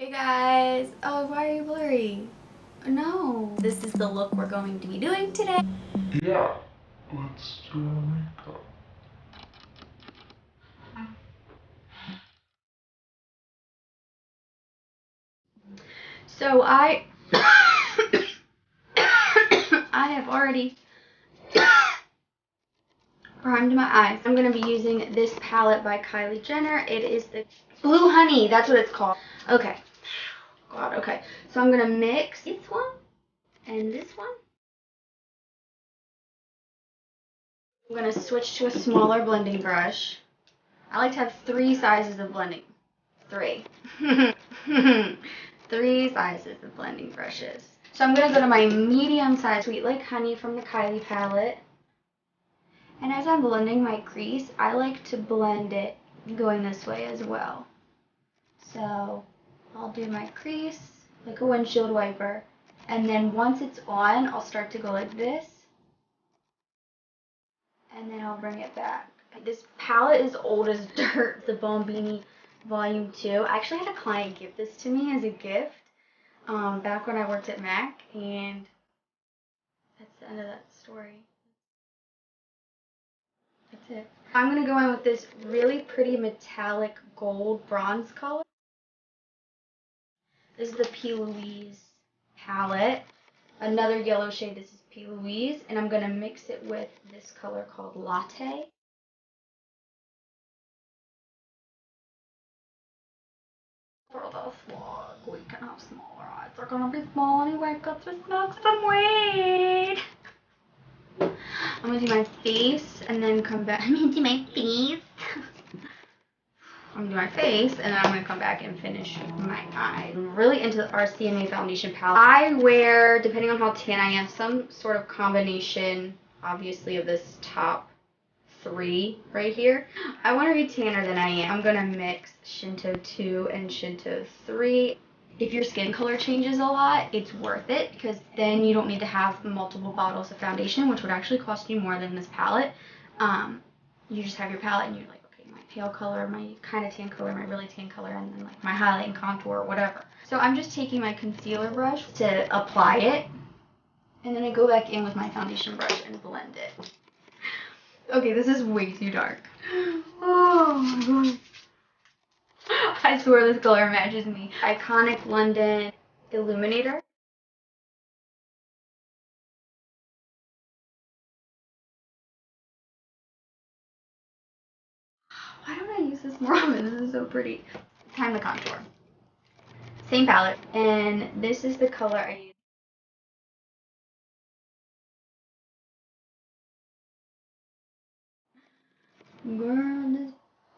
Hey guys! Oh, why are you blurry? No. This is the look we're going to be doing today. Yeah, let's do our makeup. So I I have already primed my eyes. I'm going to be using this palette by Kylie Jenner. It is the Blue Honey. That's what it's called. Okay. God, okay. So I'm going to mix this one and this one. I'm going to switch to a smaller blending brush. I like to have 3 sizes of blending. 3. 3 sizes of blending brushes. So I'm going to go to my medium size Sweet Like Honey from the Kylie palette. And as I'm blending my crease, I like to blend it going this way as well. So I'll do my crease like a windshield wiper. And then once it's on, I'll start to go like this. And then I'll bring it back. This palette is old as dirt, the balmbini Volume 2. I actually had a client give this to me as a gift back when I worked at MAC, and that's the end of that story. That's it. I'm going to go in with this really pretty metallic gold bronze color. This is the P. Louise palette. Another yellow shade, this is P. Louise, and I'm going to mix it with this color called Latte. For the vlog, we can have smaller eyes. They're gonna be small anyway because we smoke some weed. I'm gonna do my face and then come back. I'm gonna do my face. I'm gonna do my face and then I'm gonna come back and finish my eye. I'm really into the RCMA foundation palette. I wear, depending on how tan I am, some sort of combination, obviously, of this top 3 right here. I want to be tanner than I am. I'm gonna mix Shinto 2 and Shinto 3. If your skin color changes a lot, it's worth it because then you don't need to have multiple bottles of foundation, which would actually cost you more than this palette. You just have your palette and you're like, okay, my pale color, my kind of tan color, my really tan color, and then like my highlight and contour or whatever. So I'm just taking my concealer brush to apply it, and then I go back in with my foundation brush and blend it. Okay, this is way too dark. Oh my god. I swear this color matches me. Iconic London Illuminator. Why don't I use this more often? This is so pretty. Time to contour. Same palette. And this is the color I use. Girl, this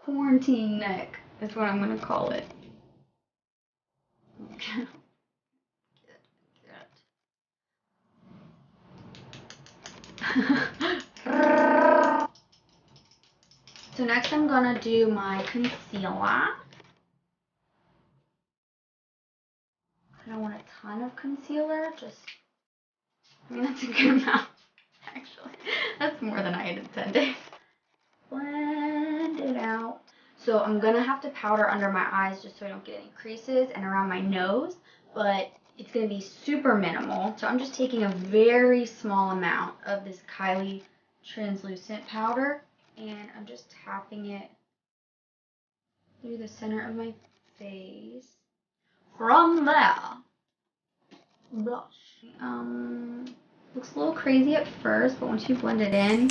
quarantine neck is what I'm gonna call it. So next I'm gonna do my concealer. I don't want a ton of concealer, just, I mean, that's a good amount, actually. That's more than I had intended. Blend it out. So I'm gonna have to powder under my eyes just so I don't get any creases and around my nose, but it's gonna be super minimal. So I'm just taking a very small amount of this Kylie translucent powder and I'm just tapping it through the center of my face. From there, blush. Looks a little crazy at first, but once you blend it in,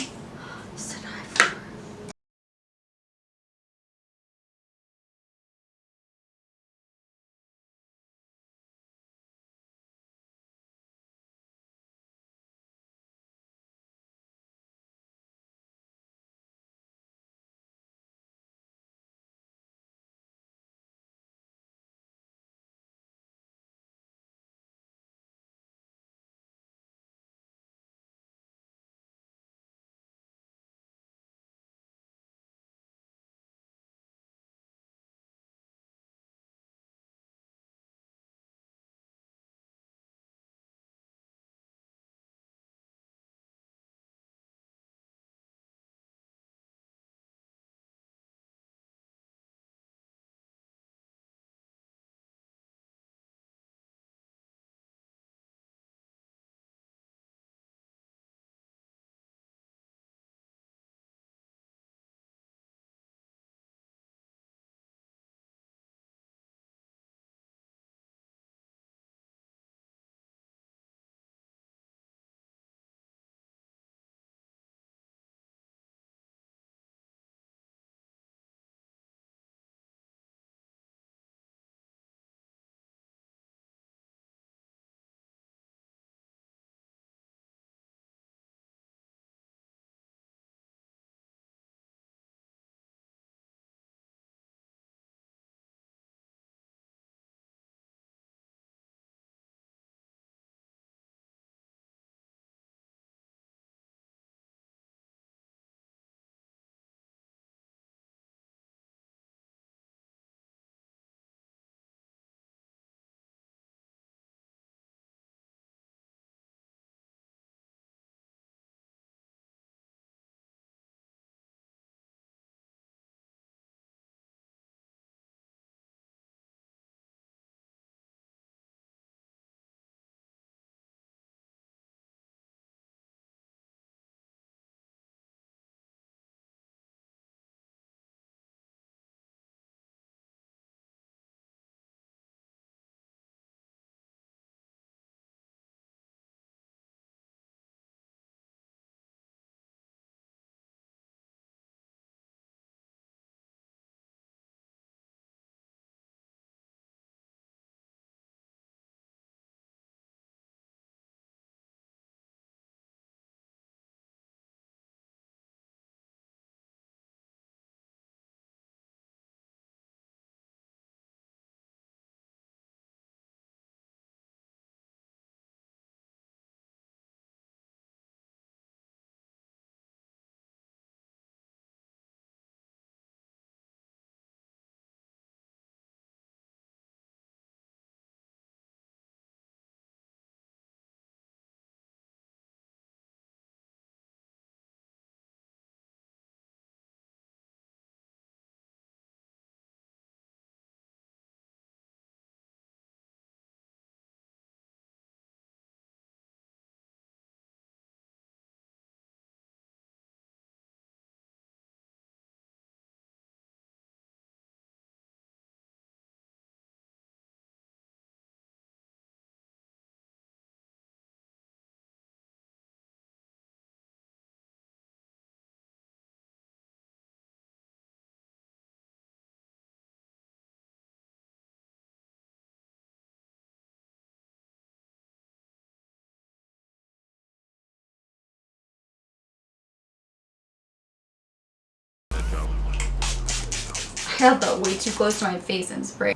held that way too close to my face and spray.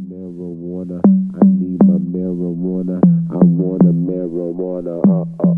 Marijuana, I need my marijuana. I want a marijuana.